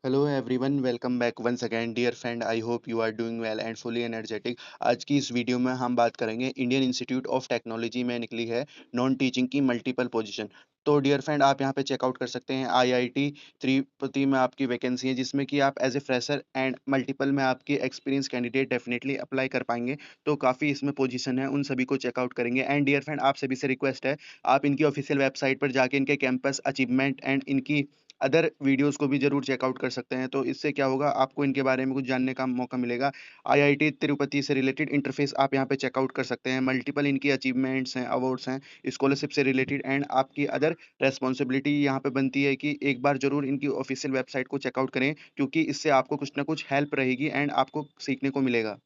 Hello everyone, welcome back once again dear friend. I hope you are doing well and fully energetic. आज की इस video में हम बात करेंगे इंडियन इंस्टीट्यूट ऑफ टेक्नोलॉजी में निकली है नॉन टीचिंग की मल्टीपल पोजीशन। तो डियर फ्रेंड, आप यहां पे चेकआउट कर सकते हैं आईआईटी तिरुपति में आपकी वैकेंसी है, जिसमें कि आप as a fresher and multiple में आपके एक्सपीरियंस कैंडिडेट डेफिनेटली अप्लाई कर पाएंगे। तो काफ़ी इसमें पोजीशन है, उन सभी को चेकआउट करेंगे। एंड डियर फ्रेंड, आप सभी से रिक्वेस्ट है, आप इनकी ऑफिशियल वेबसाइट पर जाके इनके कैंपस अचीवमेंट एंड इनकी अदर वीडियोस को भी ज़रूर चेकआउट कर सकते हैं। तो इससे क्या होगा, आपको इनके बारे में कुछ जानने का मौका मिलेगा। आईआईटी तिरुपति से रिलेटेड इंटरफेस आप यहाँ पे चेकआउट कर सकते हैं। मल्टीपल इनकी अचीवमेंट्स हैं, अवार्ड्स हैं, स्कॉलरशिप से रिलेटेड एंड आपकी अदर रिस्पॉन्सिबिलिटी यहाँ पे बनती है कि एक बार ज़रूर इनकी ऑफिशियल वेबसाइट को चेकआउट करें, क्योंकि इससे आपको कुछ ना कुछ हेल्प रहेगी एंड आपको सीखने को मिलेगा।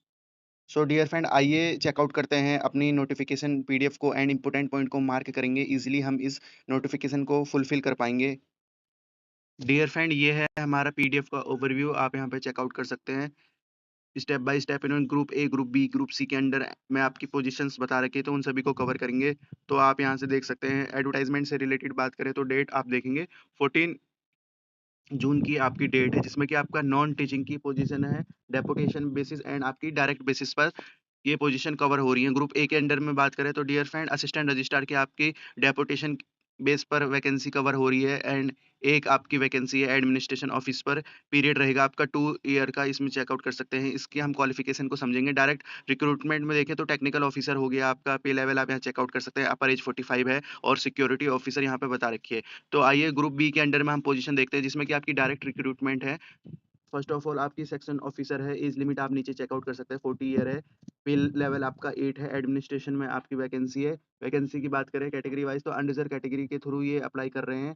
सो डियर फ्रेंड, आइए चेकआउट करते हैं अपनी नोटिफिकेशन पीडीएफ को एंड इंपॉर्टेंट पॉइंट को मार्क करेंगे। इजीली हम इस नोटिफिकेशन को फुलफिल कर पाएंगे। डियर फ्रेंड, ये है हमारा पीडीएफ का ओवरव्यू, आप यहाँ पे चेकआउट कर सकते हैं। स्टेप बाय स्टेप इन्होंने group A, group B, group C के अंडर में आपकी पोजीशंस बता रखी है, तो उन सभी को कवर करेंगे। तो आप यहाँ से देख सकते हैं। एडवर्टाइजमेंट से रिलेटेड बात करें तो डेट आप देखेंगे 14 जून की आपकी डेट है, जिसमें कि आपका नॉन टीचिंग की पोजीशन है, डेपुटेशन बेसिस एंड आपकी डायरेक्ट बेसिस पर ये पोजीशन कवर हो रही है। ग्रुप ए के अंडर में बात करें तो डियर फ्रेंड, असिस्टेंट रजिस्ट्रार की आपकी डेपुटेशन बेस पर वैकेंसी कवर हो रही है एंड एक आपकी वैकेंसी है एडमिनिस्ट्रेशन ऑफिस पर। पीरियड रहेगा आपका 2 ईयर का, इसमें चेकआउट कर सकते हैं। इसकी हम क्वालिफिकेशन को समझेंगे। डायरेक्ट रिक्रूटमेंट में देखें तो टेक्निकल ऑफिसर हो गया आपका, पे लेवल आप यहाँ चेकआउट कर सकते हैं। अपर एज 45 है और सिक्योरिटी ऑफिसर यहाँ पे बता रखी है। तो आइए ग्रुप बी के अंडर में हम पोजीशन देखते हैं, जिसमें कि आपकी डायरेक्ट रिक्रूटमेंट है। फर्स्ट ऑफ ऑल आपकी सेक्शन ऑफिसर है, एज लिमिट आप नीचे चेकआउट कर सकते हैं, 40 ईयर है। पे लेवल आपका 8 है। एडमिनिस्ट्रेशन में आपकी वैकेंसी है। वैकेंसी की बात करें कैटेगरी वाइज तो अनरिजर्व कैटेगरी के थ्रू ये अप्लाई कर रहे हैं।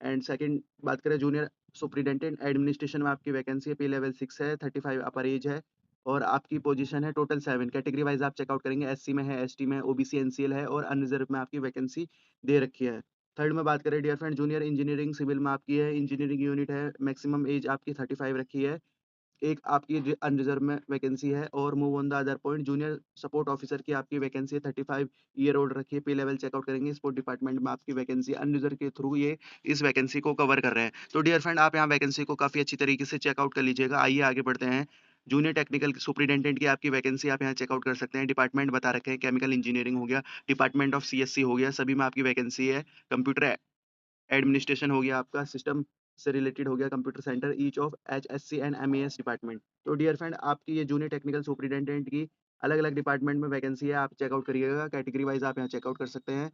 एंड सेकंड बात करें जूनियर सुपरिटेंडेंट एडमिनिस्ट्रेशन में आपकी वैकेंसी है, पे लेवल 6 है, 35 अपर एज है और आपकी पोजीशन है टोटल 7। कैटेगरी वाइज आप चेकआउट करेंगे, एससी में है, एसटी में है, ओबीसी एनसीएल है और अनरिजर्व में आपकी वैकेंसी दे रखी है। थर्ड में बात करें dear friend, junior engineering civil में आपकी है, इंजीनियरिंग यूनिट है, मैक्सिमम एज आपकी 35 रखी है। एक आपकी अनरिजर्व में वैकेंसी है। और move on the other point, junior support officer की आपकी वैकेंसी है, 35 ईयर ओल्ड रखी है। पे लेवल चेकआउट करेंगे, स्पोर्ट डिपार्टमेंट में आपकी वैकेंसी अनरिजर्व के थ्रू ये इस वैकेंसी को कवर कर रहे हैं। तो डियर फ्रेंड, आप यहाँ वैकेंसी को काफी अच्छी तरीके से चेकआउट कर लीजिएगा। आइए आगे बढ़ते हैं। जूनियर टेक्निकल सुपरिटेंडेंट की आपकी वैकेंसी आप यहाँ चेकआउट कर सकते हैं। डिपार्टमेंट बता रखे हैं, केमिकल इंजीनियरिंग हो गया, डिपार्टमेंट ऑफ सीएससी हो गया, सभी में आपकी वैकेंसी है। कंप्यूटर एडमिनिस्ट्रेशन हो गया आपका, सिस्टम से रिलेटेड हो गया, computer centre, each of HSC and MAS department. तो डियर फ्रेंड, आपकी ये जूनियर टेक्निकल सुपरिटेंडेंट की अलग अलग डिपार्टमेंट में वैकेंसी है, आप चेकआउट करिएगा। कैटेगरी वाइज आप यहाँ चेकआउट कर सकते हैं।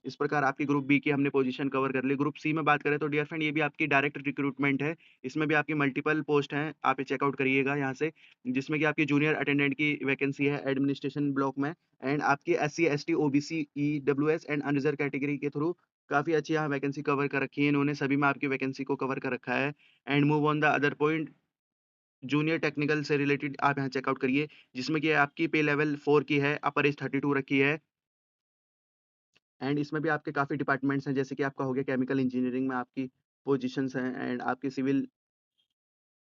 इस प्रकार आपकी ग्रुप बी की हमने पोजीशन कवर कर ली। ग्रुप सी में बात करें तो डियर फ्रेंड, ये भी आपकी डायरेक्ट रिक्रूटमेंट है। इसमें भी आपकी मल्टीपल पोस्ट हैं, आप ये चेकआउट करिएगा यहाँ से। जिसमें कि आपकी जूनियर अटेंडेंट की वैकेंसी है एडमिनिस्ट्रेशन ब्लॉक में एंड आपकी SC ST OBC EWS and unreserved category के थ्रू काफी अच्छी यहाँ वैकेंसी कवर कर रखी है इन्होंने, सभी में आपकी वैकेंसी को कवर कर रखा है। And move on the other point, junior technical से रिलेटेड आप यहाँ चेकआउट करिए, जिसमें कि आपकी पे लेवल 4 की है, अपर एज 32 रखी है। एंड इसमें भी आपके काफ़ी डिपार्टमेंट्स हैं, जैसे कि आपका हो गया केमिकल इंजीनियरिंग में आपकी पोजीशंस हैं एंड आपकी सिविल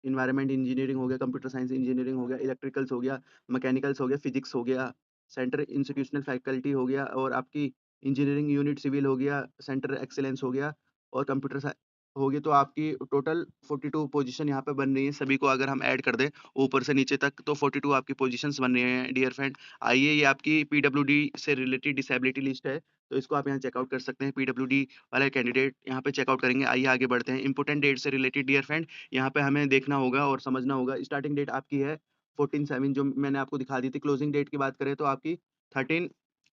एनवायरनमेंट इंजीनियरिंग हो गया, कंप्यूटर साइंस इंजीनियरिंग हो गया, इलेक्ट्रिकल्स हो गया, मैकेनिकल्स हो गया, फिजिक्स हो गया, सेंटर इंस्टीट्यूशनल फैकल्टी हो गया और आपकी इंजीनियरिंग यूनिट सिविल हो गया, सेंटर एक्सीलेंस हो गया और कंप्यूटर हो गई। तो आपकी टोटल 42 पोजीशन यहाँ पे बन रही है। सभी को अगर हम ऐड कर दें ऊपर से नीचे तक तो 42 आपकी पोजीशंस बन रही हैं डियर फ्रेंड। आइए, ये आपकी पीडब्ल्यूडी से रिलेटेड डिसेबिलिटी लिस्ट है, तो इसको आप यहाँ चेकआउट कर सकते हैं। पीडब्ल्यूडी वाले कैंडिडेट यहाँ पे चेकआउट करेंगे। आइए आगे बढ़ते हैं। इंपोर्टेंट डेट से रिलेटेड डियर फ्रेंड, यहाँ पे हमें देखना होगा और समझना होगा। स्टार्टिंग डेट आपकी है 14/7 जो मैंने आपको दिखा दी थी। क्लोजिंग डेट की बात करें तो आपकी 13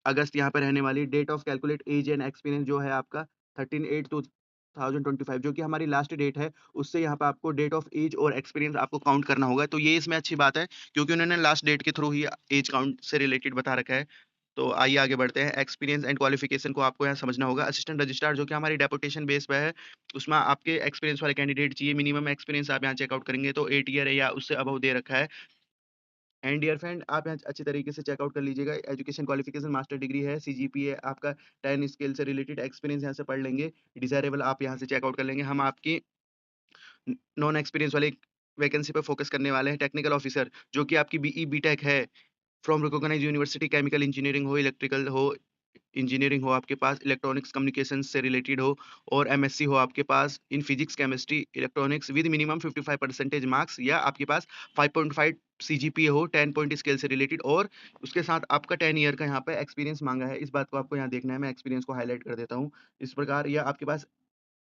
अगस्त यहाँ पे रहने वाली। Date of calculate age and experience जो है आपका 13/8/2025 जो कि हमारी लास्ट डेट है, उससे यहाँ पे आपको डेट ऑफ एज और एक्सपीरियंस आपको काउंट करना होगा। तो ये इसमें अच्छी बात है, क्योंकि उन्होंने लास्ट डेट के थ्रू ही एज काउंट से रिलेटेड बता रखा है। तो आइए आगे बढ़ते हैं। एक्सपीरियंस एंड क्वालिफिकेशन को आपको यहाँ समझना होगा। असिस्टेंट रजिस्ट्रार जो कि हमारी डेपुटेशन बेस पे है, उसमें आपके एक्सपीरियंस वाले कैंडिडेट चाहिए। मिनिमम एक्सपीरियंस आप यहाँ चेकआउट करेंगे तो 8 ईयर है या उससे अबव दे रखा है। एंड डियर फ्रेंड, आप यहाँ अच्छी तरीके से चेकआउट कर लीजिएगा। एजुकेशन क्वालिफिकेशन मास्टर डिग्री है, सीजीपीए आपका 10 स्केल से रिलेटेड एक्सपीरियंस यहाँ से पढ़ लेंगे। डिजायरेबल आप यहाँ से चेकआउट कर लेंगे। हम आपकी नॉन एक्सपीरियंस वाली वैकेंसी पर फोकस करने वाले हैं। टेक्निकल ऑफिसर जो कि आपकी बीई बीटेक है from recognised university, chemical engineering हो, इलेक्ट्रिकल हो, इंजीनियरिंग हो आपके पास, इलेक्ट्रॉनिक्स कम्युनिकेशन से रिलेटेड हो और एमएससी हो आपके पास in physics, chemistry, electronics with minimum 55% marks, या आपके पास 5.5 सीजीपीए हो 10 पॉइंट स्केल से रिलेटेड, और उसके साथ आपका 10 ईयर का यहाँ पे एक्सपीरियंस मांगा है। इस बात को आपको यहाँ देखना है, मैं एक्सपीरियंस को हाईलाइट कर देता हूँ। इस प्रकार, या आपके पास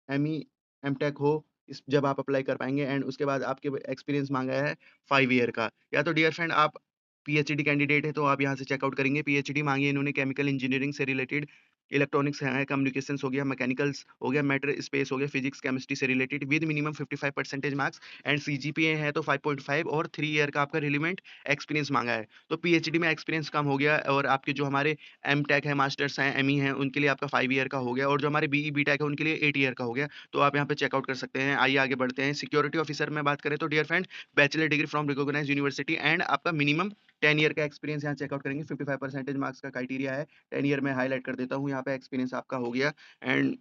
एमई, एमटेक हो, इस जब आप अप्लाई कर पाएँगे, एंड उसके बाद आपके एक्सपीरियंस माँगा है 5 ईयर का। या तो डियर फ्रेंड आप पीएचडी कैंडिडेट हैं, तो आप यहाँ से चेकआउट करेंगे। पीएचडी माँगी है इन्होंने केमिकल इंजीनियरिंग से रिलेटेड, इलेक्ट्रॉनिक्स है, कम्युनिकेशंस हो गया, मैकेनिकल्स हो गया, मैटर स्पेस हो गया, फिजिक्स, केमिस्ट्री से related with minimum 55% marks, and CGPA है तो 5.5, और 3 ईयर का आपका रिलेवेंट एक्सपीरियंस माँगा है। तो पीएचडी में एक्सपीरियंस कम हो गया, और आपके जो हमारे एमटेक है, मास्टर्स हैं, एमई हैं, उनके लिए आपका 5 ईयर का हो गया, और जो हमारे बीई, बीटेक है, उनके लिए 8 ईयर का हो गया। तो आप यहाँ पे चेकआउट कर सकते हैं। आइए आगे बढ़ते हैं। सिक्योरिटी ऑफिसर में बात करें तो dear friend, bachelor degree from recognised university, and आपका मिनिमम 10 ईयर का एक्सपीरियंस यहाँ चेकआउट करेंगे। 55% मार्क्स का क्राइटेरिया है। 10 ईयर में हाईलाइट कर देता हूँ, यहाँ पे एक्सपीरियंस आपका हो गया, and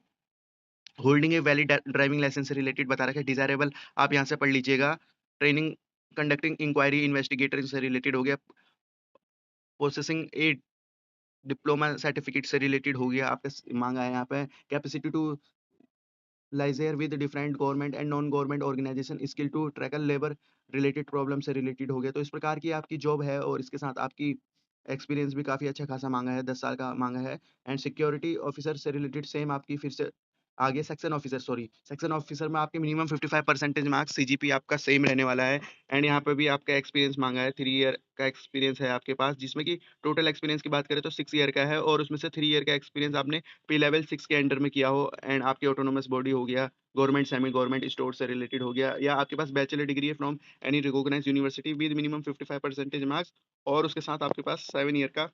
holding a valid driving licence से रिलेटेड बता रखा है। डिजायरेबल आप यहाँ से पढ़ लीजिएगा। ट्रेनिंग, कंडक्टिंग इंक्वायरी, इन्वेस्टिगेटर से रिलेटेड हो गया। प्रोसेसिंग ए डिप्लोमा सर्टिफिकेट से रिलेटेड हो गया। आपका मांगा है यहाँ पे capacity to liaise with different government and non government organisation, skill to tackle labour related problem से रिलेटेड हो गया। तो इस प्रकार की आपकी जॉब है, और इसके साथ आपकी एक्सपीरियंस भी काफ़ी अच्छा खासा मांगा है, 10 साल का मांगा है। एंड सिक्योरिटी ऑफिसर से रिलेटेड सेम आपकी फिर से आगे section officer, sorry section officer में आपके मिनिमम 55% मार्क्स, सीजीपी आपका सेम रहने वाला है। एंड यहाँ पे भी आपका एक्सपीरियंस मांगा है, 3 ईयर का एक्सपीरियंस है आपके पास, जिसमें कि टोटल एक्सपीरियंस की बात करें तो 6 ईयर का है, और उसमें से 3 ईयर का एक्सपीरियंस आपने पे लेवल 6 के अंडर में किया हो, एंड आपकी ऑटोनोमस बॉडी हो गया, गवर्नमेंट, सेमी गवर्नमेंट स्टोर से रिलेटेड हो गया, या आपके पास बैचलर डिग्री है from any recognised university with minimum 55% marks, और उसके साथ आपके पास 7 ईयर का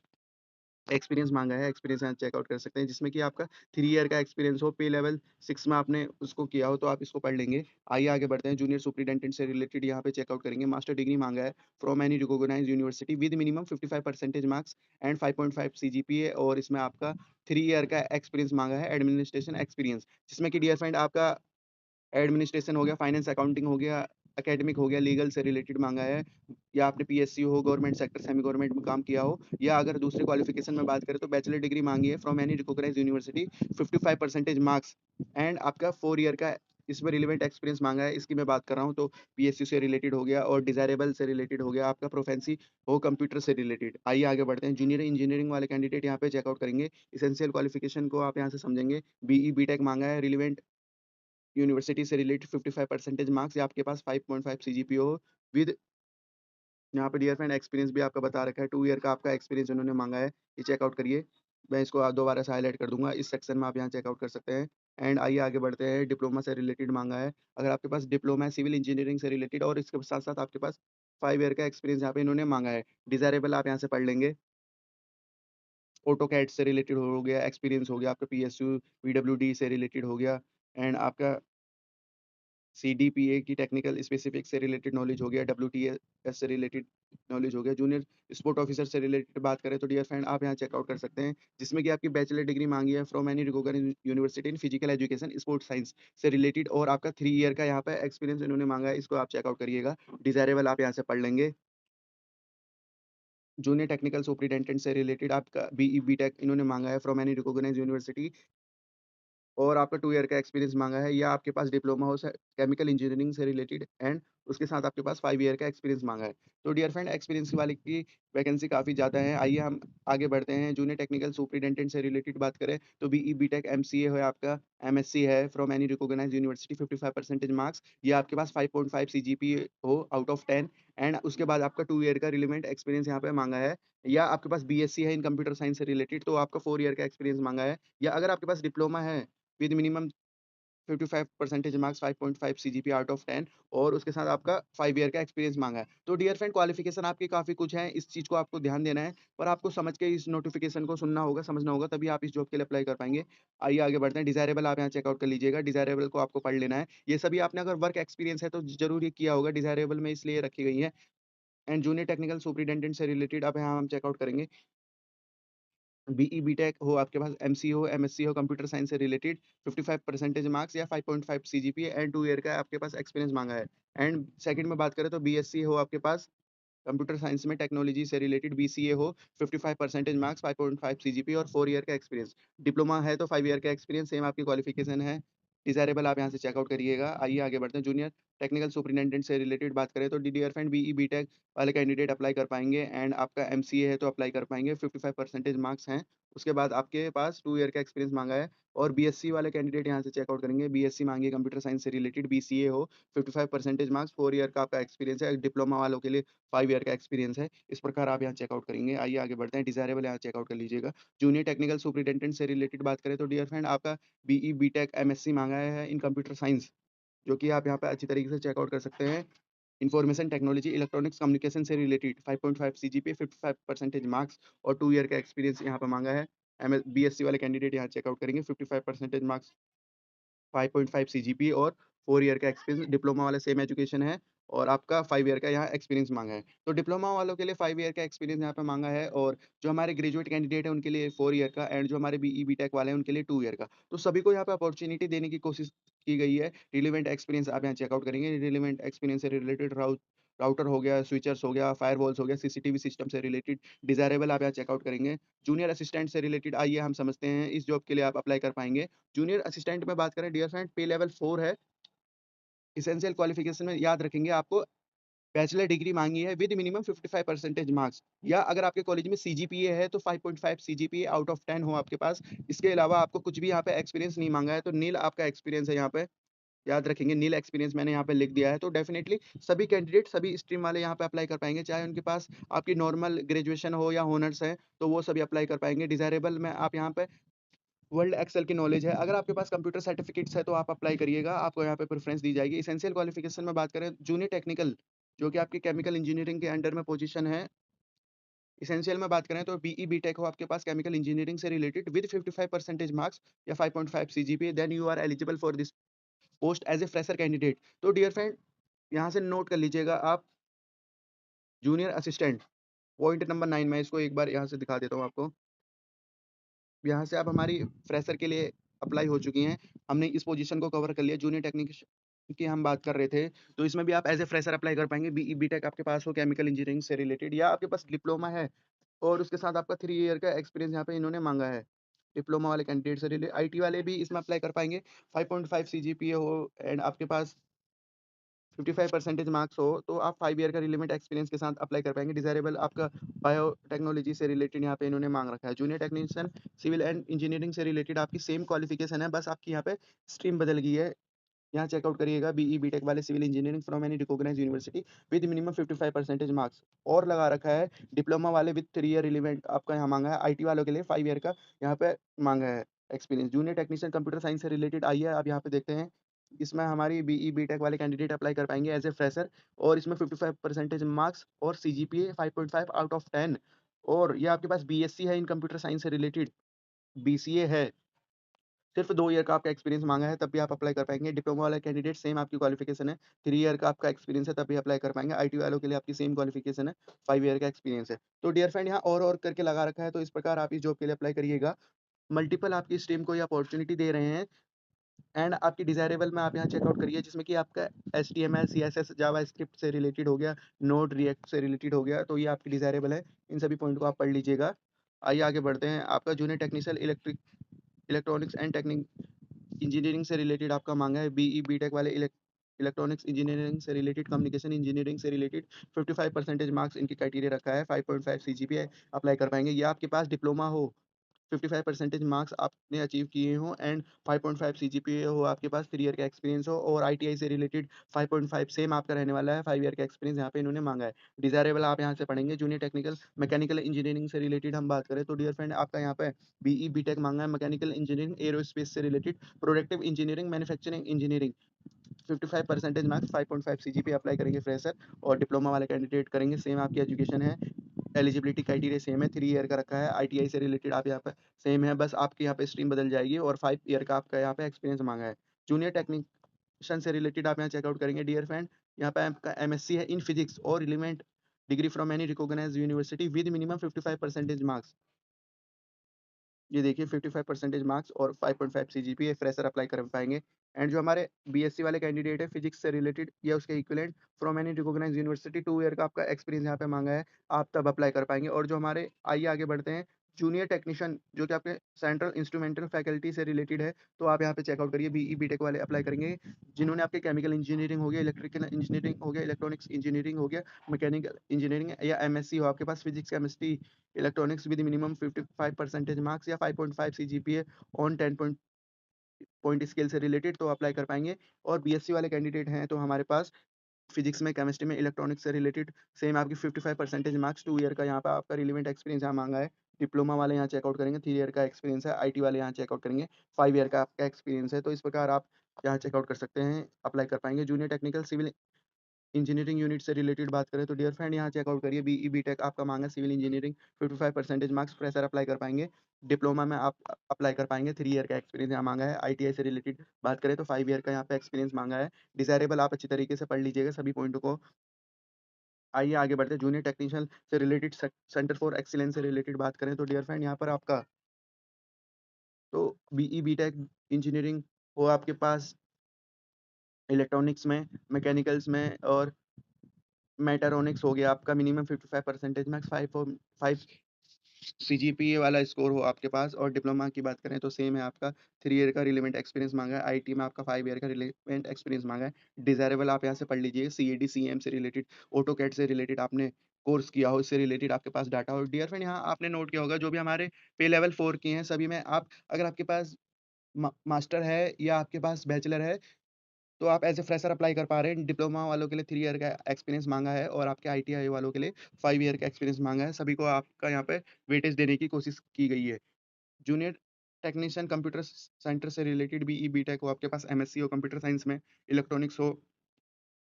एक्सपीरियंस मांगा है। एक्सपीरियंस यहाँ चेकआउट कर सकते हैं, जिसमें कि आपका 3 ईयर का एक्सपीरियंस हो, पे लेवल 6 में आपने उसको किया हो, तो आप इसको पढ़ लेंगे। आइए आगे बढ़ते हैं। जूनियर सुपरिटेंडेंट से रिलेटेड यहाँ पे चेकआउट करेंगे। मास्टर डिग्री मांगा है from any recognised university with minimum 55% marks and 5.5 CGPA, और इसमें आपका 3 ईयर का एक्सपीरियंस मांगा है, एडमिनिस्ट्रेशन एक्सपीरियंस, जिसमें कि डियर फ्रेंड आपका एडमिनिस्ट्रेशन हो गया, फाइनेंस अकाउंटिंग हो गया, एकेडमिक हो गया, लीगल से रिलेटेड मांगा है, या आपने पीएसयू हो, गवर्नमेंट सेक्टर, सेमी गवर्नमेंट में काम किया हो, या अगर दूसरे क्वालिफिकेशन में बात करें तो बैचलर डिग्री मांगी है from any recognised university 55% marks, and आपका 4 ईयर का इसमें रिलेवेंट एक्सपीरियंस मांगा है। इसकी मैं बात कर रहा हूँ तो पीएसयू से रिलेटेड हो गया, और डिजायरेबल से रिलेटेड हो गया, आपका प्रोफेंसी हो कंप्यूटर से रिलेटेड। आइए आगे बढ़ते हैं। जूनियर इंजीनियरिंग वाले कैंडिडेट यहाँ पे चेकआउट करेंगे। इसेंशियल क्वालिफिकेशन को आप यहाँ से समझेंगे। बीई बीटेक मांगा है, रिलेवेंट यूनिवर्सिटी से रिलेटेड 55% मार्क्स, या आपके पास 5.5 सीजीपीए हो विद, यहाँ पे डियर फ्रेंड एक्सपीरियंस भी आपका बता रखा है, 2 ईयर का आपका एक्सपीरियंस उन्होंने मांगा है। ये चेकआउट करिए। मैं इसको दोबारा से हाईलाइट कर दूंगा, इस सेक्शन में आप यहाँ चेकआउट कर सकते हैं। एंड आइए आगे बढ़ते हैं। डिप्लोमा से रिलेटेड मांगा है। अगर आपके पास डिप्लोमा है सिविल इंजीनियरिंग से रिलेटेड, और इसके साथ साथ आपके पास 5 ईयर का एक्सपीरियंस यहाँ पे इन्होंने मांगा है। डिजायरेबल आप यहाँ से पढ़ लेंगे। ऑटो कैड से रिलेटेड हो गया, एक्सपीरियंस हो गया आपका, पीएसयू पीडब्ल्यूडी से रिलेटेड हो गया, एंड आपका सीडीपीए की टेक्निकल स्पेसिफिक से रिलेटेड नॉलेज हो गया, डब्ल्यूटीएस से रिलेटेड नॉलेज हो गया। जूनियर स्पोर्ट ऑफिसर से रिलेटेड बात करें तो डियर फ्रेंड आप यहाँ चेकआउट कर सकते हैं, जिसमें कि आपकी बैचलर डिग्री मांगी है from any recognised university in physical education sports science से रिलेटेड, और आपका 3 ईयर का यहाँ पे एक्सपीरियंस इन्होंने मांगा है, इसको आप चेकआउट करिएगा। डिजायरेबल आप यहाँ से पढ़ लेंगे। जूनियर टेक्निकल सुपरिटेंडेंट से रिलेटेड आपका बीई बीटेक इन्होंने मांगा है फ्रॉम एनी रिकॉग्नाइज्ड यूनिवर्सिटी, और आपका 2 ईयर का एक्सपीरियंस माँगा है, या आपके पास डिप्लोमा हो केमिकल इंजीनियरिंग से रिलेटेड, एंड उसके साथ आपके पास 5 ईयर का एक्सपीरियंस माँगा है। तो डियर फ्रेंड एक्सपीरियंस वाले की वैकेंसी काफ़ी ज़्यादा है। आइए हम आगे बढ़ते हैं। जूनियर टेक्निकल सुपरिटेंडेंट से रिलेटेड बात करें तो बीई बीटेक एमसीए है आपका, एमएससी है from any recognised university 55% marks, या आपके पास 5.5 सीजीपीए हो आउट ऑफ 10, एंड उसके बाद आपका 2 ईयर का रिलेवेंट एक्सपीरियंस यहाँ पे माँगा है, या आपके पास बीएससी है इन कंप्यूटर साइंस से रिलेटेड, तो आपका 4 ईयर का एक्सपीरियंस माँगा है, या अगर आपके पास डिप्लोमा है with minimum 55% marks, 5.5 CGPA out of 10, और उसके साथ आपका 5 ईयर का एक्सपीरियंस मांगा है। तो डियर फ्रेंड क्वालिफिकेशन आपकी काफ़ी कुछ है, इस चीज़ को आपको ध्यान देना है, पर आपको समझ के इस नोटिफिकेशन को सुनना होगा, समझना होगा, तभी आप इस जॉब के लिए अप्लाई कर पाएँगे। आइए आगे बढ़ते हैं। डिज़ायरेबल आप यहाँ चेकआउट कर लीजिएगा। डिज़ायरेबल को आपको पढ़ लेना है। ये सभी आपने अगर वर्क एक्सपीरियंस है तो ज़रूर ये किया होगा, डिज़ायरेबल में इसलिए रखी गई है। एंड जूनियर टेक्निकल सुपरिटेंडेंट से रिलेटेड अब यहाँ हम चेकआउट करेंगे। बीई बीटेक हो आपके पास, एमसी हो, एमएससी हो कंप्यूटर साइंस से रिलेटेड 55% मार्क्स, या 5.5 सीजीपीए एंड 2 ईयर का आपके पास एक्सपीरियंस मांगा है। एंड सेकंड में बात करें तो बीएससी हो आपके पास, कंप्यूटर साइंस में टेक्नोलॉजी से रिलेटेड बीसीए हो, 55 परसेंटेज मार्क्स, 5.5 सीजीपी और 4 ईयर का एक्सपीरियंस। डिप्लोमा है तो 5 ईयर का एक्सपीरियंस, सेम आपकी क्वालिफिकेशन है। डिज़ायरेबल आप यहाँ से चेकआउट करिएगा। आइए आगे बढ़ते हैं। जूनियर टेक्निकल सुपरिटेंडेंट से रिलेटेड बात करें तो डियर फ्रेंड बीई बीटेक वाले कैंडिडेट अप्लाई कर पाएँगे एंड आपका एमसीए है तो अप्लाई कर पाएँगे, 55 परसेंटेज मार्क्स हैं। उसके बाद आपके पास 2 ईयर का एक्सपीरियंस माँगा है और बीएससी वाले कैंडिडेट यहाँ से चेकआउट करेंगे। बीएससी माँगी है कंप्यूटर साइंस से रिलेटेड, बीसीए हो, 55 परसेंटेज मार्क्स, 4 ईयर का आपका एक्सपीरियंस है। डिप्लोमा वालों के लिए 5 ईयर का एक्सपीरियंस है। इस प्रकार आप यहाँ चेकआउट करेंगे। आइए आगे बढ़ते हैं। डिज़ायरेबल यहाँ चेकआउट कर लीजिएगा। जूनियर टेक्निकल सुपरिटेंडेंट से रिलेटेड बात करें तो डियर फ्रेंड आपका बीई बीटेक एमएससी माँगा है इन कंप्यूटर साइंस, जो कि आप यहाँ पे अच्छी तरीके से चेकआउट कर सकते हैं। इन्फॉर्मेशन टेक्नोलॉजी, इलेक्ट्रॉनिक्स कम्युनिकेशन से रिलेटेड 5.5 सीजीपीए, 55 परसेंटेज मार्क्स और 2 ईयर का एक्सपीरियंस यहाँ पे माँगा है। बीएससी वाले कैंडिडेट यहाँ चेकआउट करेंगे, 55 परसेंटेज मार्क्स, 5.5 सीजीपीए और 4 ईयर का एक्सपीरियंस। डिप्लोमा वाला सेम एजुकेशन है और आपका 5 ईयर का यहाँ एक्सपीरियंस माँगा है। तो डिप्लोमा वालों के लिए 5 ईयर का एक्सपीरियंस यहाँ पे माँगा है और जो हमारे ग्रेजुएट कैंडिडेट हैं उनके लिए 4 ईयर का एंड जो हमारे बीई बीटेक वाले हैं उनके लिए 2 ईयर का। तो सभी को यहाँ पे अपॉर्च्युनिटी देने की कोशिश की गई है। रिलेवेंट एक्सपीरियंस आप यहाँ चेकआउट करेंगे। रिलेवेंट एक्सपीरियंस से रिलेटेड राउटर हो गया, स्विचर्स हो गया, फायरवॉल्स हो गया, सीसीटीवी सिस्टम से रिलेटेड डिज़ायरेबल आप यहाँ चेकआउट करेंगे। जूनियर असिस्टेंट से रिलेटेड आइए हम समझते हैं इस जॉब के लिए आप अप्लाई कर पाएँगे। जूनियर असिस्टेंट में बात करें डियर फ्रेंड, पे लेवल 4 है। एसेंशियल क्वालिफिकेशन में याद रखेंगे आपको बैचलर डिग्री माँगी है विद मिनिमम 55 परसेंटेज मार्क्स या अगर आपके कॉलेज में सीजीपीए है तो 5.5 सीजीपीए आउट ऑफ 10 हो आपके पास। इसके अलावा आपको कुछ भी यहाँ पे एक्सपीरियंस नहीं माँगा है, तो नील आपका एक्सपीरियंस है यहाँ पे। याद रखेंगे नील एक्सपीरियंस मैंने यहाँ पे लिख दिया है, तो डेफिनिटली सभी कैंडिडेट सभी स्ट्रीम वाले यहाँ पे अप्लाई कर पाएँगे, चाहे उनके पास आपकी नॉर्मल ग्रेजुएशन हो या हॉनर्स है, तो वो सभी अप्लाई कर पाएँगे। डिज़ायरेबल में आप यहाँ पे वर्ल्ड एक्सेल की नॉलेज है। अगर आपके पास कंप्यूटर सर्टिफिकेट्स है तो आप अप्लाई करिएगा, आपको यहाँ पे प्रेफ़रेंस दी जाएगी। एसेंशियल क्वालिफ़िकेशन में बात करें जूनियर टेक्निकल, जो कि आपकी केमिकल इंजीनियरिंग के अंडर में पोजीशन है। एसेंशियल में बात करें तो बीई बीटेक हो आपके पास केमिकल इंजीनियरिंग से रिलेटेड विद 55 परसेंटेज मार्क्स या 5.5 CGPA, then you are eligible for this post as a fresher candidate. तो डियर फ्रेंड यहाँ से नोट कर लीजिएगा आप जूनियर असिस्टेंट, पॉइंट नंबर 9 मैं इसको एक बार यहाँ से दिखा देता हूँ आपको। यहाँ से आप हमारी फ्रेशर के लिए अप्लाई हो चुकी हैं। हमने इस पोजीशन को कवर कर लिया। जूनियर टेक्नीशियन की हम बात कर रहे थे, तो इसमें भी आप एज़ ए फ्रेशर अप्लाई कर पाएँगे। बीई बीटेक आपके पास हो केमिकल इंजीनियरिंग से रिलेटेड या आपके पास डिप्लोमा है और उसके साथ आपका 3 ईयर का एक्सपीरियंस यहाँ पे इन्होंने माँगा है। डिप्लोमा वाले कैंडिडेट से रिले आईटी वाले भी इसमें अप्लाई कर पाएँगे। 5.5 सीजीपीए हो एंड आपके पास 55 परसेंटेज मार्क्स हो, तो आप 5 ईयर का रिलेवेंट एक्सपीरियंस के साथ अप्लाई कर पाएँगे। डिज़ायरेबल आपका बायोटेक्नोलॉजी से रिलेटेड यहाँ पे इन्होंने माँग रखा है। Junior technician civil and engineering से रिलेटेड आपकी सेम क्वालिफ़िकेशन है, बस आपकी यहाँ पे स्ट्रीम बदल गई है। यहाँ चेकआउट करिएगा बीई बीटेक वाले civil engineering from any recognised university with minimum 55 percentage marks और लगा रखा है डिप्लोमा वाले विद 3 ईयर रिलेवेंट आपका यहाँ माँगा है। आईटी वालों के लिए 5 ईयर का यहाँ पे माँगा है experience. Junior technician computer science से रिलेटेड आइए आप यहाँ पे देखते हैं। इसमें हमारी बीई बीटेक वाले कैंडिडेट अप्लाई कर पाएँगे एज़ ए फ्रेशर और इसमें 55 परसेंटेज मार्क्स और सीजीपीए 5.5 आउट ऑफ 10 और ये आपके पास बीएससी है इन कंप्यूटर साइंस से रिलेटेड, बीसीए है। सिर्फ 2 ईयर का आपका एक्सपीरियंस माँगा है, तब भी आप अप्लाई कर पाएँगे। डिप्लोमा वाला कैंडिडेट सेम आपकी क्वालिफ़िकेशन है, 3 ईयर का आपका एक्सपीरियंस है, तब भी अप्लाई कर पाएँगे। आईटी वालों के लिए आपकी सेम क्वालिफ़िकेशन है, 5 ईयर का एक्सपीरियंस है। तो डियर फ्रेंड यहाँ और करके लगा रखा है, तो इस प्रकार आप इस जॉब के लिए अप्लाई करिएगा। मल्टीपल आपकी स्ट्रीम को ये अपॉर्च्युनिटी दे रहे हैं एंड आपकी डिज़ायरेबल में आप यहाँ चेकआउट करिए जिसमें कि आपका एचटीएमएल, सीएसएस, जावास्क्रिप्ट से रिलेटेड हो गया, नोड, रिएक्ट से रिलेटेड हो गया, तो ये आपकी डिज़ायरेबल है। इन सभी पॉइंट को आप पढ़ लीजिएगा। आइए आगे बढ़ते हैं। आपका junior technician electronics and technique engineering से रिलेटेड आपका माँगा है। बीई बीटेक वाले इलेक्ट्रॉनिक्स इंजीनियरिंग से रिलेटेड, कम्युनिकेशन इंजीनियरिंग से रिलेटेड 55 परसेंटेज मार्क्स इनकी क्राइटेरिया रखा है, 5.5 सीजीपीए अप्लाई कर पाएँगे या आपके पास डिप्लोमा हो, 55 परसेंटेज मार्क्स आपने अचीव किए हों एंड 5.5 सीजीपीए हो, आपके पास 3 ईयर का एक्सपीरियंस हो और आईटीआई से रिलेटेड 5.5 सेम आपका रहने वाला है, 5 ईयर का एक्सपीरियंस यहाँ पे इन्होंने माँगा है। डिज़ायरेबल आप यहाँ से पढ़ेंगे। जूनियर टेक्निकल मैकेनिकल इंजीनियरिंग से रिलेटेड हम बात करें तो डियर फ्रेंड आपका यहाँ पे बीई बीटेक माँगा है, मैकेनिकल इंजीनियरिंग, एयरोस्पेस से related, productive engineering, manufacturing engineering, 55 percentage marks, 5.5 CGPA apply करेंगे फ्रेशर और डिप्लोमा वाले कैंडिडेट करेंगे, सेम आपकी एजुकेशन है। एलिजिबिलिटी क्राइटेरिया सेम है, 3 ईयर का रखा है, आईटीआई से रिलेटेड आप यहाँ पे सेम है, बस आपके यहाँ पे स्ट्रीम बदल जाएगी और 5 ईयर का आपका यहाँ पे एक्सपीरियंस माँगा है। जूनियर टेक्नीशियन से रिलेटेड आप यहाँ चेकआउट करेंगे डियर फ्रेंड, यहाँ पे आपका एमएससी है इन फिजिक्स और relevant degree from any recognised university with minimum 55 percentage marks. ये देखिए 55 परसेंटेज मार्क्स और 5.5 सीजीपीए फ्रेशर अप्लाई कर पाएँगे। एंड जो हमारे बीएससी वाले कैंडिडेट है फिजिक्स से रिलेटेड या उसके equivalent from any recognised university 2 year का आपका एक्सपीरियंस यहाँ पे माँगा है, आप तब अप्लाई कर पाएँगे। और जो हमारे आइए आगे बढ़ते हैं, जूनियर टेक्नीशियन जो कि आपके सेंट्रल इंस्ट्रूमेंटल फैकल्टी से रिलेटेड है, तो आप यहाँ पे चेकआउट करिए बीई बीटेक वाले अप्लाई करेंगे। जिन्होंने आपके केमिकल इंजीनियरिंग हो गया, इलेक्ट्रिकल इंजीनियरिंग हो गया, इलेक्ट्रॉनिक्स इंजीनियरिंग हो गया, मैकेनिकल इंजीनियरिंग या एमएससी हो आपके पास physics, chemistry, electronics with minimum 55 percentage marks या 5.5 CGPA on 10 point point scale से रिलेटेड, तो अप्लाई कर पाएँगे। और बीएससी वाले कैंडिडेट हैं तो हमारे पास फिजिक्स में, केमिस्ट्री में, इलेक्ट्रॉनिक्स से रिलेटेड सेम आपकी 55 परसेंटेज मार्क्स, 2 ईयर का यहाँ पे आपका रिलेवेंट एक्सपीरियंस यहाँ माँगा है। डिप्लोमा वाले यहाँ चेकआउट करेंगे, 3 ईयर का एक्सपीरियंस है। आईटी वाले यहाँ चेकआउट करेंगे, 5 ईयर का आपका एक्सपीरियंस है। तो इस प्रकार आप यहाँ चेकआउट कर सकते हैं, अप्लाई कर पाएँगे। Junior technical civil engineering unit से रिलेटेड बात करें तो डियर फ्रेंड यहाँ चेकआउट करिए बीई बीटेक आपका मांगा civil engineering 55 percentage marks fresher apply कर पाएंगे। डिप्लोमा में आप अप्लाई कर पाएंगे, 3 ईयर का एक्सपीरियंस यहाँ मांगा है। आईटीआई से रिलेटेड बात करें तो 5 ईयर का यहाँ पे एक्सपीरियंस मांगा है। डिजायरेबल आप अच्छी तरीके से पढ़ लीजिएगा सभी पॉइंटों को। आइए आगे बढ़ते हैं, जूनियर टेक्नीशियन से रिलेटेड सेंटर फॉर एक्सीलेंस से रिलेटेड बात करें तो डियर फ्रेंड यहाँ पर आपका तो बीई बीटेक इंजीनियरिंग हो आपके पास इलेक्ट्रॉनिक्स में, मैकेनिकल्स में और मेटाट्रॉनिक्स हो गया आपका मिनिमम 55 परसेंटेज मैक्स 5 सीजीपीए वाला स्कोर हो आपके पास। और डिप्लोमा की बात करें तो सेम है आपका, 3 ईयर का रिलेवेंट एक्सपीरियंस मांगा है। आईटी में आपका 5 ईयर का रिलेवेंट एक्सपीरियंस मांगा है। डिजायरेबल आप यहाँ से पढ़ लीजिए, सीएडी सीएम से रिलेटेड, ऑटोकैड से रिलेटेड आपने कोर्स किया हो, इससे रिलेटेड आपके पास डाटा हो। डियर फ्रेंड यहाँ आपने नोट किया होगा जो भी हमारे पे लेवल 4 की हैं सभी में आप, अगर आपके पास मास्टर है या आपके पास बैचलर है तो आप एज़ अ फ्रेशर अप्लाई कर पा रहे हैं। डिप्लोमा वालों के लिए 3 ईयर का एक्सपीरियंस माँगा है और आपके आईटीआई वालों के लिए 5 ईयर का एक्सपीरियंस माँगा है। सभी को आपका यहाँ पे वेटेज देने की कोशिश की गई है। जूनियर टेक्नीशियन कंप्यूटर सेंटर से रिलेटेड बीई बीटेक हो आपके पास, एमएससी हो कंप्यूटर साइंस में, इलेक्ट्रॉनिक्स हो,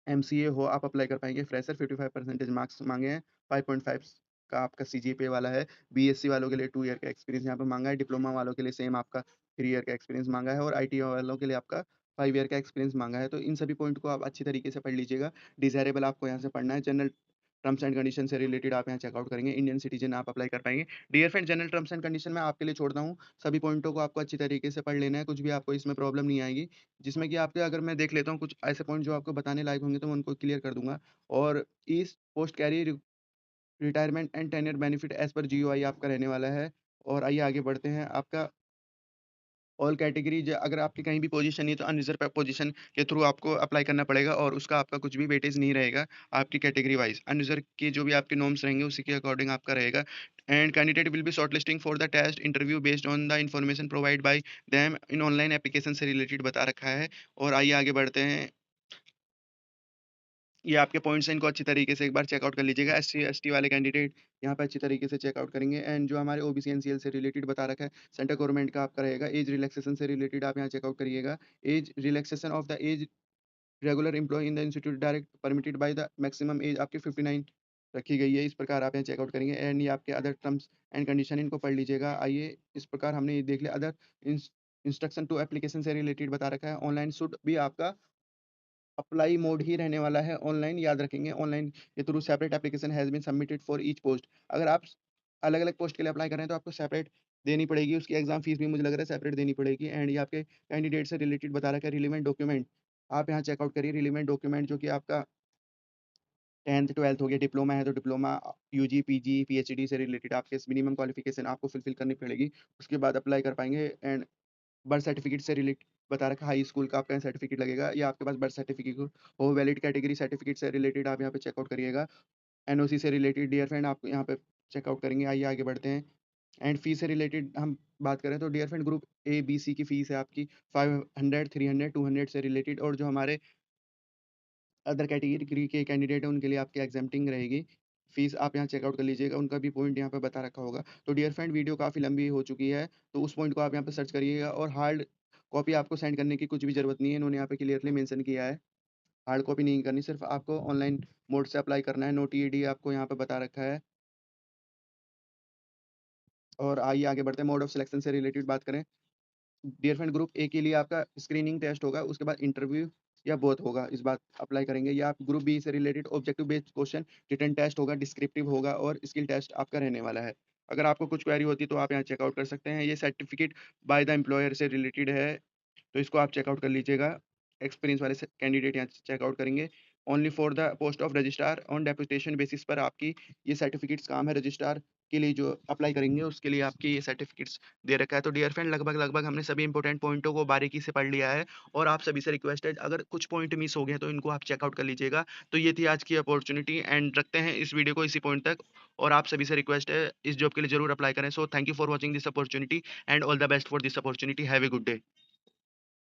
एमसीए हो, आप अप्लाई कर पाएँगे। फ्रेशर 55 परसेंटेज मार्क्स माँगे हैं, 5.5 का आपका सीजीपीए वाला है। बीएससी वालों के लिए 2 ईयर का एक्सपीरियंस यहाँ पे माँगा है। डिप्लोमा वालों के लिए सेम आपका 3 ईयर का एक्सपीरियंस माँगा है और आईटी वालों के लिए आपका 5 ईयर का एक्सपीरियंस माँगा है। तो इन सभी पॉइंट को आप अच्छी तरीके से पढ़ लीजिएगा। डिज़ायरेबल आपको यहाँ से पढ़ना है। जनरल टर्म्स एंड कंडीशन से रिलेटेड आप यहाँ चेकआउट करेंगे। इंडियन सिटीज़न आप अप्लाई कर पाएँगे। Dear friend general terms and condition मैं आपके लिए छोड़ता हूँ। सभी पॉइंटों को आपको अच्छी तरीके से पढ़ लेना है, कुछ भी आपको इसमें प्रॉब्लम नहीं आएगी। जिसमें कि आपके अगर मैं देख लेता हूँ कुछ ऐसे पॉइंट जो आपको बताने लायक होंगे तो मैं उनको क्लियर कर दूँगा। और इस post carry retirement and tenure benefit as per GOI आपका रहने वाला है। और आइए आगे बढ़ते हैं। आपका ऑल कैटेगरी अगर आपकी कहीं भी पोजीशन नहीं है तो अनरिजर्व पोजीशन के थ्रू आपको अप्लाई करना पड़ेगा और उसका आपका कुछ भी वेटेज नहीं रहेगा आपकी कैटेगरी वाइज। अनरिजर्व के जो भी आपके नॉर्म्स रहेंगे उसी के अकॉर्डिंग आपका रहेगा। And candidate will be shortlisting for the test interview based on the information provide by them in online application से रिलेटेड बता रखा है। और आइए आगे बढ़ते हैं। ये आपके पॉइंट्स हैं, इनको अच्छी तरीके से एक बार चेकआउट कर लीजिएगा। एससी एसटी वाले कैंडिडेट यहाँ पे अच्छी तरीके से चेकआउट करेंगे। एंड जो हमारे ओबीसी एनसीएल से रिलेटेड बता रखा है, सेंट्रल गवर्नमेंट का आपका रहेगा। एज रिलैक्सेशन से रिलेटेड आप यहाँ चेकआउट करिएगा। Age relaxation of the age regular employ in the institute direct permitted by the maximum age आपकी 59 रखी गई है। इस प्रकार आप यहाँ चेकआउट करेंगे। एंड ये आपके अदर टर्म्स एंड कंडीशन, इनको पढ़ लीजिएगा। आइए इस प्रकार हमने ये देख लिया। अदर इंस्ट्रक्शन टू एप्लीकेशन से रिलेटेड बता रखा है। ऑनलाइन शुड भी आपका अप्लाई मोड ही रहने वाला है, ऑनलाइन याद रखेंगे। ऑनलाइन के through separate application has been submitted for each post. अगर आप अलग-अलग पोस्ट के लिए अप्लाई कर रहे हैं तो आपको सेपरेट देनी पड़ेगी, उसकी एग्ज़ाम फीस भी मुझे लग रहा है सेपरेट देनी पड़ेगी। एंड ये आपके कैंडिडेट से रिलेटेड बता रखा है। रिलेवेंट डॉक्यूमेंट आप यहाँ चेकआउट करिए। रिलेवेंट डॉक्यूमेंट जो कि आपका 10th 12th हो गया, डिप्लोमा है तो डिप्लोमा, यूजी, पीजी, पीएचडी से रिलेटेड आपके मिनिमम क्वालिफिकेशन आपको फुलफिल करनी पड़ेगी। उसके बाद अप्लाई कर पाएँगे। एंड बर्थ सर्टिफिकेट से रिलेट बता रखा है, हाई स्कूल का आपका सर्टिफिकेट लगेगा या आपके पास बर्थ सर्टिफिकेट हो। वैलिड कैटेगरी सर्टिफिकेट से रिलेटेड आप यहाँ पे चेकआउट करिएगा। एनओसी से रिलेटेड डियर फ्रेंड आप यहाँ पे चेकआउट करेंगे। आइए आगे बढ़ते हैं। एंड फीस से रिलेटेड हम बात करें तो dear friend group A B C की फीस है आपकी 500 300 200 से रिलेटेड। और जो हमारे अदर कैटेगरी के कैंडिडेट हैं उनके लिए आपकी एग्जैम्पटिंग रहेगी। फीस आप यहाँ चेकआउट कर लीजिएगा, उनका भी पॉइंट यहाँ पे बता रखा होगा। तो डियर फ्रेंड वीडियो काफ़ी लंबी हो चुकी है, तो उस पॉइंट को आप यहाँ पे सर्च करिएगा। और हार्ड कॉपी आपको सेंड करने की कुछ भी ज़रूरत नहीं है, इन्होंने यहाँ पे क्लियरली मेंशन किया है। हार्ड कॉपी नहीं करनी, सिर्फ आपको ऑनलाइन मोड से अप्लाई करना है। नो टीईडी आपको यहाँ पे बता रखा है। और आइए आगे बढ़ते हैं। मोड ऑफ सिलेक्शन से रिलेटेड बात करें, डियर फ्रेंड ग्रुप ए के लिए आपका स्क्रीनिंग टेस्ट होगा, उसके बाद इंटरव्यू या बोथ होगा, इस बात अप्लाई करेंगे। या आप ग्रुप बी से related objective based question written test होगा, डिस्क्रिप्टिव होगा और स्किल टेस्ट आपका रहने वाला है। अगर आपको कुछ क्वेरी होती है तो आप यहाँ चेकआउट कर सकते हैं। ये सर्टिफिकेट बाय द एम्प्लॉयर से रिलेटेड है, तो इसको आप चेकआउट कर लीजिएगा। एक्सपीरियंस वाले कैंडिडेट यहाँ चेकआउट करेंगे। Only for the post of registrar on deputation basis पर आपकी ये सर्टिफिकेट्स काम है। रजिस्ट्रार के लिए जो अप्लाई करेंगे उसके लिए आपकी ये सर्टिफिकेट्स दे रखा है। तो डियर फ्रेंड, लगभग लगभग हमने सभी इंपॉर्टेंट पॉइंटों को बारीकी से पढ़ लिया है और आप सभी से रिक्वेस्ट है, अगर कुछ पॉइंट मिस हो गए तो इनको आप चेकआउट कर लीजिएगा। तो ये थी आज की अपॉर्चुनिटी एंड रखते हैं इस वीडियो को इसी पॉइंट तक। और आप सभी से रिक्वेस्ट है, इस जॉब के लिए जरूर अप्लाई करें। So thank you for watching this opportunity and all the best for this opportunity. Have a good day.